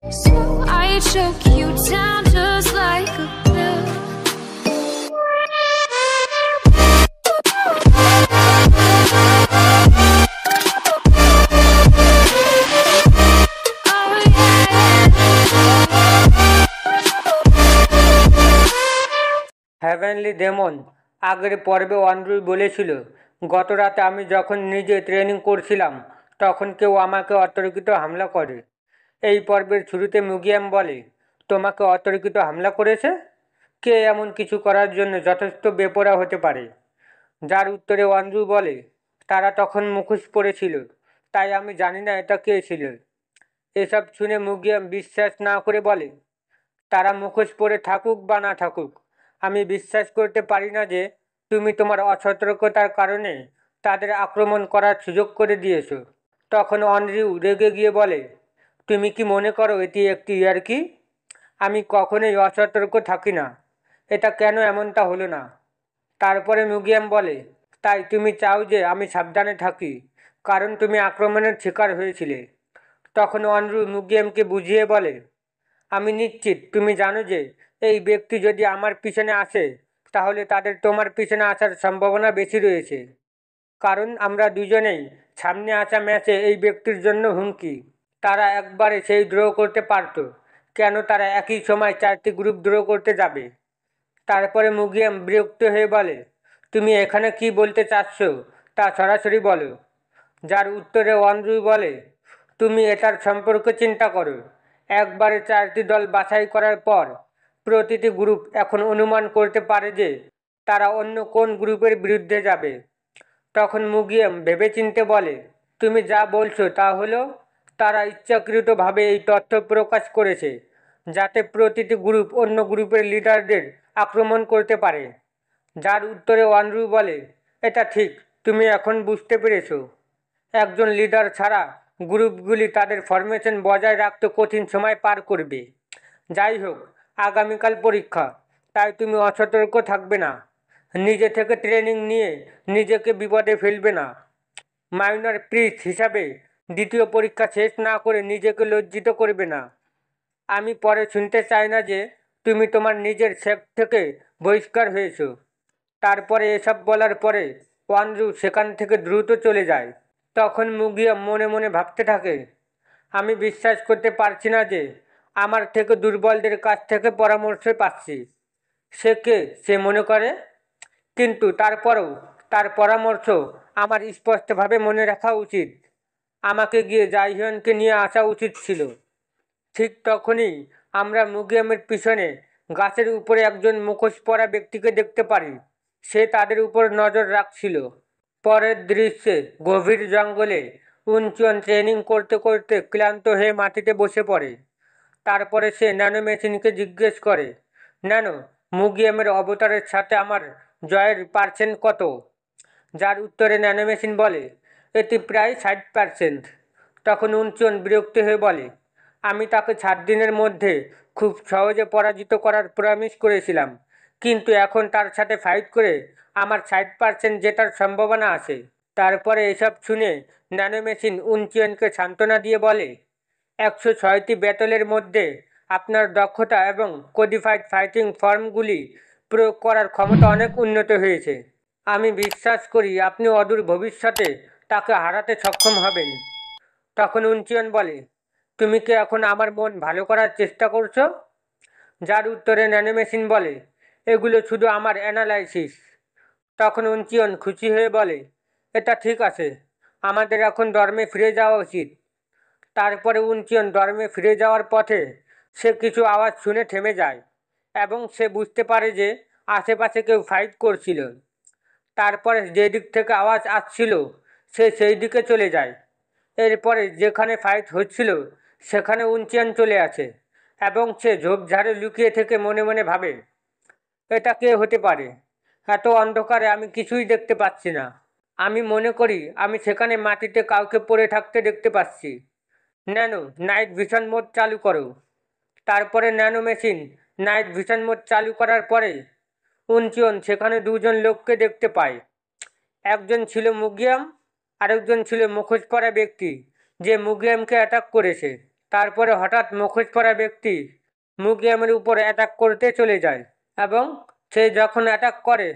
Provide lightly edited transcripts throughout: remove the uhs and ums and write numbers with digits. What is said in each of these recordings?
So I choke you down just like a pill. Oh yeah. Heavenly demon আগের পর্বে অন্ড্রু বলেছিল, গত রাতে আমি যখন নিজে ট্রেনিং করছিলাম তখন কেউ আমাকে অতর্কিত হামলা করে। এই পর্বের শুরুতে মুগিয়াম বলে, তোমাকে অতর্কিত হামলা করেছে? কে এমন কিছু করার জন্য যথেষ্ট বেপরোয়া হতে পারে? যার উত্তরে অন্ড্রু বলে, তারা তখন মুখোশ পরেছিল, তাই আমি জানি না এটা কে ছিল। এসব শুনে মুগিয়াম বিশ্বাস না করে বলে, তারা মুখোশ পরে থাকুক বা না থাকুক, আমি বিশ্বাস করতে পারি না যে তুমি তোমার অসতর্কতার কারণে তাদের আক্রমণ করার সুযোগ করে দিয়েছো। তখন অনরিউ রেগে গিয়ে বলে, তুমি কি মনে করো এটি একটি ইয়ার্কি? আমি কখনোই অসতর্ক থাকি না। এটা কেন এমনটা হলো না? তারপরে মুগিয়াম বলে, তাই তুমি চাও যে আমি সাবধানে থাকি, কারণ তুমি আক্রমণের শিকার হয়েছিলে। তখন অনরু মুগিয়ামকে বুঝিয়ে বলে, আমি নিশ্চিত তুমি জানো যে এই ব্যক্তি যদি আমার পিছনে আসে তাহলে তাদের তোমার পিছনে আসার সম্ভাবনা বেশি রয়েছে, কারণ আমরা দুজনেই সামনে আসা ম্যাচে এই ব্যক্তির জন্য হুমকি। তারা একবারে সেই ড্র করতে পারত, কেন তারা একই সময় 4টি গ্রুপ ড্র করতে যাবে? তারপরে মুগিয়াম বিরক্ত হয়ে বলে, তুমি এখানে কি বলতে চাচ্ছ তা সরাসরি বলো। যার উত্তরে অন্ড্রু বলে, তুমি এটার সম্পর্কে চিন্তা করো। একবারে 4টি দল বাছাই করার পর প্রতিটি গ্রুপ এখন অনুমান করতে পারে যে তারা অন্য কোন গ্রুপের বিরুদ্ধে যাবে। তখন মুগিয়াম ভেবেচিন্তে বলে, তুমি যা বলছো তা হলো তারা ইচ্ছাকৃতভাবে এই তথ্য প্রকাশ করেছে যাতে প্রতিটি গ্রুপ অন্য গ্রুপের লিডারদের আক্রমণ করতে পারে। যার উত্তরে অন্ড্রু বলে, এটা ঠিক, তুমি এখন বুঝতে পেরেছো। একজন লিডার ছাড়া গ্রুপগুলি তাদের ফরমেশন বজায় রাখতে কঠিন সময় পার করবে। যাই হোক, আগামীকাল পরীক্ষা, তাই তুমি অসতর্ক থাকবে না। নিজে থেকে ট্রেনিং নিয়ে নিজেকে বিপদে ফেলবে না। মাইনর প্রিস্ট হিসাবে দ্বিতীয় পরীক্ষা শেষ না করে নিজেকে লজ্জিত করবে না। আমি পরে শুনতে চাই না যে তুমি তোমার নিজের সেক্ট থেকে বহিষ্কার হয়েছো। তারপরে এসব বলার পরে ওয়ানজু সেখান থেকে দ্রুত চলে যায়। তখন মুগিয়া মনে মনে ভাবতে থাকে, আমি বিশ্বাস করতে পারছি না যে আমার থেকে দুর্বলদের কাছ থেকে পরামর্শ পাচ্ছি। সে কে সে মনে করে, কিন্তু তারপরেও তার পরামর্শ আমার স্পষ্টভাবে মনে রাখা উচিত। আমাকে গিয়ে জাইহিয়নকে নিয়ে আসা উচিত ছিল। ঠিক তখনই আমরা মুগিয়ামের পিছনে গাছের উপরে একজন মুখোশ পরা ব্যক্তিকে দেখতে পারি। সে তাদের উপর নজর রাখছিল। পরের দৃশ্যে গভীর জঙ্গলে উনচুয়ান ট্রেনিং করতে করতে ক্লান্ত হয়ে মাটিতে বসে পড়ে। তারপরে সে ন্যানো মেশিনকে জিজ্ঞেস করে, ন্যানো, মুগিয়ামের অবতারের সাথে আমার জয়ের পার্সেন্ট কত? যার উত্তরে ন্যানো মেশিন বলে, এটি প্রায় 60%। তখন উনচুয়ান বিরক্ত হয়ে বলে, আমি তাকে 7 দিনের মধ্যে খুব সহজে পরাজিত করার প্রমিস করেছিলাম, কিন্তু এখন তার সাথে ফাইট করে আমার 60% জেতার সম্ভাবনা আছে। তারপরে এসব শুনে ন্যানো মেশিন উনচুয়ানকে সান্ত্বনা দিয়ে বলে, 106টি ব্যাটলের মধ্যে আপনার দক্ষতা এবং কোডিফাইড ফাইটিং ফর্মগুলি প্রয়োগ করার ক্ষমতা অনেক উন্নত হয়েছে। আমি বিশ্বাস করি আপনি অদূর ভবিষ্যতে তাকে হারাতে সক্ষম হবেন। তখন উনচিয়ন বলে, তুমি কি এখন আমার মন ভালো করার চেষ্টা করছো? যার উত্তরে ন্যানোমেশিন বলে, এগুলো শুধু আমার অ্যানালাইসিস। তখন উনচিয়ন খুশি হয়ে বলে, এটা ঠিক আছে, আমাদের এখন ডর্মে ফিরে যাওয়া উচিত। তারপরে উনচিয়ন ডর্মে ফিরে যাওয়ার পথে সে কিছু আওয়াজ শুনে থেমে যায় এবং সে বুঝতে পারে যে আশেপাশে কেউ ফাইট করছিল। তারপরে যে দিক থেকে আওয়াজ আসছিল সে সেই দিকে চলে যায়। এরপরে যেখানে ফাইট হচ্ছিল সেখানে উনচিয়ান চলে আসে এবং সে ঝোপঝাড়ে লুকিয়ে থেকে মনে মনে ভাবে, এটা কে হতে পারে? এত অন্ধকারে আমি কিছুই দেখতে পাচ্ছি না। আমি মনে করি আমি সেখানে মাটিতে কাউকে পড়ে থাকতে দেখতে পাচ্ছি। ন্যানো, নাইট ভিশন মোড চালু করো। তারপরে nano machine night vision mode চালু করার পরে উনচিয়ন সেখানে দুজন লোককে দেখতে পায়। একজন ছিল মুগিয়াম, আরেকজন ছিল মুখোশ পরা ব্যক্তি যে মুগিয়ামকে অ্যাটাক করেছে। তারপরে হঠাৎ মুখোশ পরা ব্যক্তি মুগিয়ামের উপর অ্যাটাক করতে চলে যায় এবং সে যখন অ্যাটাক করে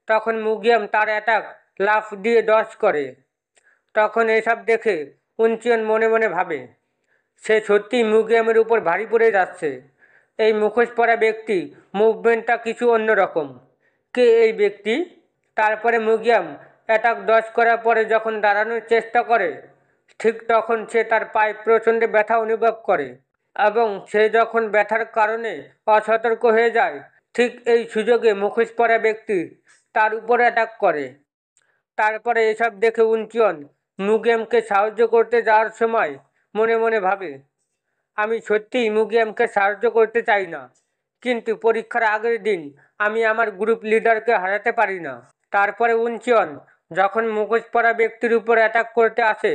তখন মুগিয়াম তার অ্যাটাক লাফ দিয়ে ডজ করে। তখন এসব দেখে উনচিয়ন মনে মনে ভাবে সে সত্যিই মুগিয়ামের উপর ভারী পড়ে যাচ্ছে। এই মুখোশ পরা ব্যক্তি মুভমেন্টটা কিছু অন্যরকম। কে এই ব্যক্তি? তারপরে মুগিয়াম অ্যাটাক ডজ করার পরে যখন দাঁড়ানোর চেষ্টা করে ঠিক তখন সে তার পায়ে প্রচণ্ড ব্যথা অনুভব করে এবং সে যখন ব্যথার কারণে অসতর্ক হয়ে যায় ঠিক এই সুযোগে মুখোশ পরা ব্যক্তি তার উপর অ্যাটাক করে। তারপরে এসব দেখে উনচিয়ন মুগিয়ামকে সাহায্য করতে যাওয়ার সময় মনে মনে ভাবে আমি সত্যিই মুগিয়ামকে সাহায্য করতে চাই না, কিন্তু পরীক্ষার আগের দিন আমি আমার গ্রুপ লিডারকে হারাতে পারি না। তারপরে উনচিয়ন যখন মুখোশ পরা ব্যক্তির উপর অ্যাটাক করতে আসে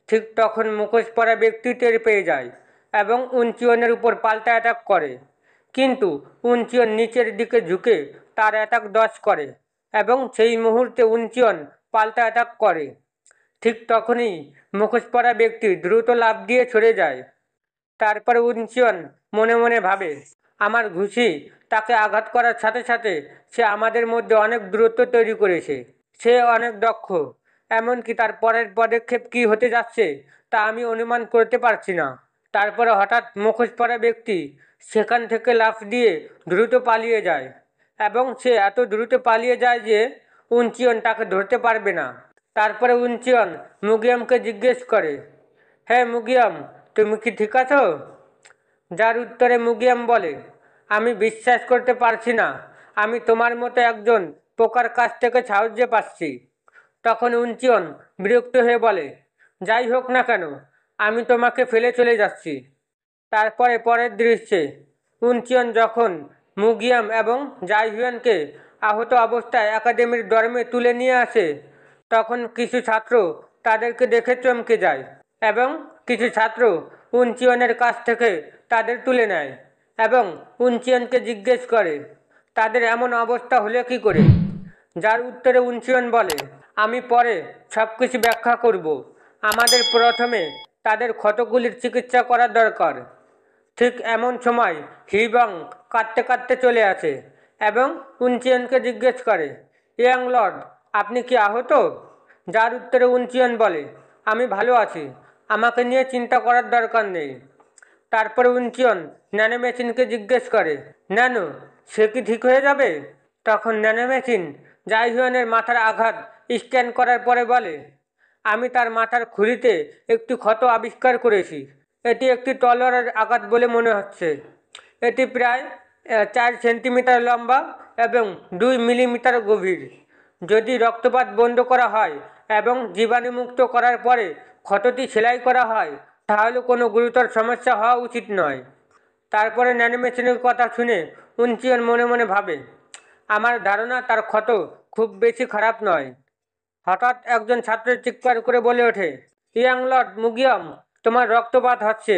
ঠিক তখন মুখোশ পরা ব্যক্তি টের পেয়ে যায় এবং উনচিয়নের উপর পাল্টা অ্যাটাক করে, কিন্তু উনচিয়ন নিচের দিকে ঝুঁকে তার অ্যাটাক ডজ করে এবং সেই মুহূর্তে উনচিয়ন পাল্টা অ্যাটাক করে। ঠিক তখনই মুখোশ পরা ব্যক্তি দ্রুত লাফ দিয়ে সরে যায়। তারপরে উনচিয়ন মনে মনে ভাবে আমার ঘুষি তাকে আঘাত করার সাথে সাথে সে আমাদের মধ্যে অনেক দূরত্ব তৈরি করেছে। সে অনেক দক্ষ, এমনকি তার পরের পদক্ষেপ কী হতে যাচ্ছে তা আমি অনুমান করতে পারছি না। তারপরে হঠাৎ মুখোশ পরা ব্যক্তি সেখান থেকে লাফ দিয়ে দ্রুত পালিয়ে যায় এবং সে এত দ্রুত পালিয়ে যায় যে উনচিয়ন তাকে ধরতে পারবে না। তারপরে উনচিয়ন মুগিয়ামকে জিজ্ঞেস করে, হ্যাঁ মুগিয়াম, তুমি কি ঠিক আছো? যার উত্তরে মুগিয়াম বলে, আমি বিশ্বাস করতে পারছি না আমি তোমার মতো একজন পোকার কাছ থেকে সাহায্য পাচ্ছি। তখন উনচিয়ন বিরক্ত হয়ে বলে, যাই হোক না কেন আমি তোমাকে ফেলে চলে যাচ্ছি। তারপরে পরের দৃশ্যে উনচিয়ন যখন মুগিয়াম এবং জাইহুয়ানকে আহত অবস্থায় একাডেমির ডর্মে তুলে নিয়ে আসে তখন কিছু ছাত্র তাদেরকে দেখে চমকে যায় এবং কিছু ছাত্র উনচিয়নের কাছ থেকে তাদের তুলে নেয় এবং উনচিয়নকে জিজ্ঞেস করে তাদের এমন অবস্থা হলে কি করে। যার উত্তরে উনচিয়ন বলে, আমি পরে সব কিছু ব্যাখ্যা করব, আমাদের প্রথমে তাদের ক্ষতগুলির চিকিৎসা করা দরকার। ঠিক এমন সময় হিবং কাঁদতে কাঁদতে চলে আসে এবং উনচিয়নকে জিজ্ঞেস করে, ইয়াং লর্ড, আপনি কি আহত? যার উত্তরে উনচিয়ন বলে, আমি ভালো আছি, আমাকে নিয়ে চিন্তা করার দরকার নেই। তারপরে উনচিয়ন ন্যানো মেশিনকে জিজ্ঞেস করে, ন্যানো, সে কি ঠিক হয়ে যাবে? তখন ন্যানো মেশিন জাইহুয়ানের মাথার আঘাত স্ক্যান করার পরে বলে, আমি তার মাথার খুলিতে একটি ক্ষত আবিষ্কার করেছি। এটি একটি তলোয়ারের আঘাত বলে মনে হচ্ছে। এটি প্রায় 4 সেন্টিমিটার লম্বা এবং 2 মিলিমিটার গভীর। যদি রক্তপাত বন্ধ করা হয় এবং জীবাণুমুক্ত করার পরে ক্ষতটি সেলাই করা হয় তাহলে কোনো গুরুতর সমস্যা হওয়া উচিত নয়। তারপরে ন্যানোমেশিনের কথা শুনে উনচিয়ন মনে মনে ভাবে, আমার ধারণা তার ক্ষত খুব বেশি খারাপ নয়। হঠাৎ একজন ছাত্র চিৎকার করে বলে ওঠে, ইয়াং লর্ড মুগিয়াম, তোমার রক্তপাত হচ্ছে।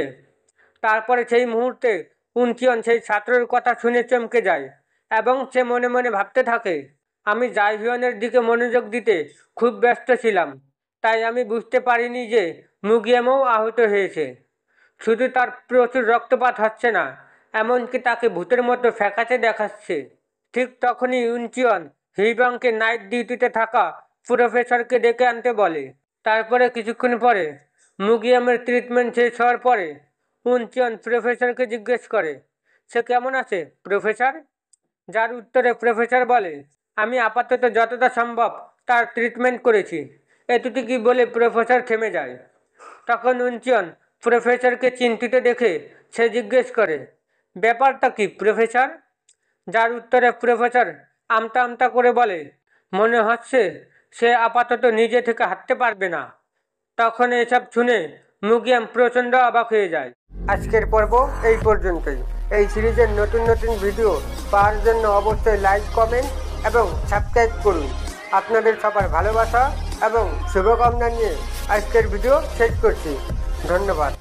তারপরে সেই মুহূর্তে উনচিয়ন সেই ছাত্রের কথা শুনে চমকে যায় এবং সে মনে মনে ভাবতে থাকে, আমি জাইহুয়ানের দিকে মনোযোগ দিতে খুব ব্যস্ত ছিলাম, তাই আমি বুঝতে পারিনি যে মুগিয়ামও আহত হয়েছে। শুধু তার প্রচুর রক্তপাত হচ্ছে না, এমনকি তাকে ভূতের মতো ফ্যাকাশে দেখাচ্ছে। ঠিক তখনই উনচিয়ন হিবংকে নাইট ডিউটিতে থাকা প্রফেসরকে ডেকে আনতে বলে। তারপরে কিছুক্ষণ পরে মুগিয়ামের ট্রিটমেন্ট শেষ হওয়ার পরে উনচিয়ন প্রফেসরকে জিজ্ঞেস করে, সে কেমন আছে প্রফেসর? যার উত্তরে প্রফেসর বলে, আমি আপাতত যতটা সম্ভব তার ট্রিটমেন্ট করেছি। এতটুকুই বলে প্রফেসর থেমে যায়। তখন উনচিয়ন প্রফেসরকে চিন্তিত দেখে সে জিজ্ঞেস করে, ব্যাপারটা কি প্রফেসর? যার উত্তরে প্রফেসর আমতা আমতা করে বলে, মনে হচ্ছে সে আপাতত নিজে থেকে হাঁটতে পারবে না। তখন এসব শুনে মুগিয়াম প্রচণ্ড অবাক হয়ে যায়। আজকের পর্ব এই পর্যন্তই। এই সিরিজের নতুন নতুন ভিডিও পাওয়ার জন্য অবশ্যই লাইক, কমেন্ট এবং সাবস্ক্রাইব করুন। আপনাদের সবার ভালোবাসা এবং শুভকামনা নিয়ে আজকের ভিডিও শেষ করছি। ধন্যবাদ।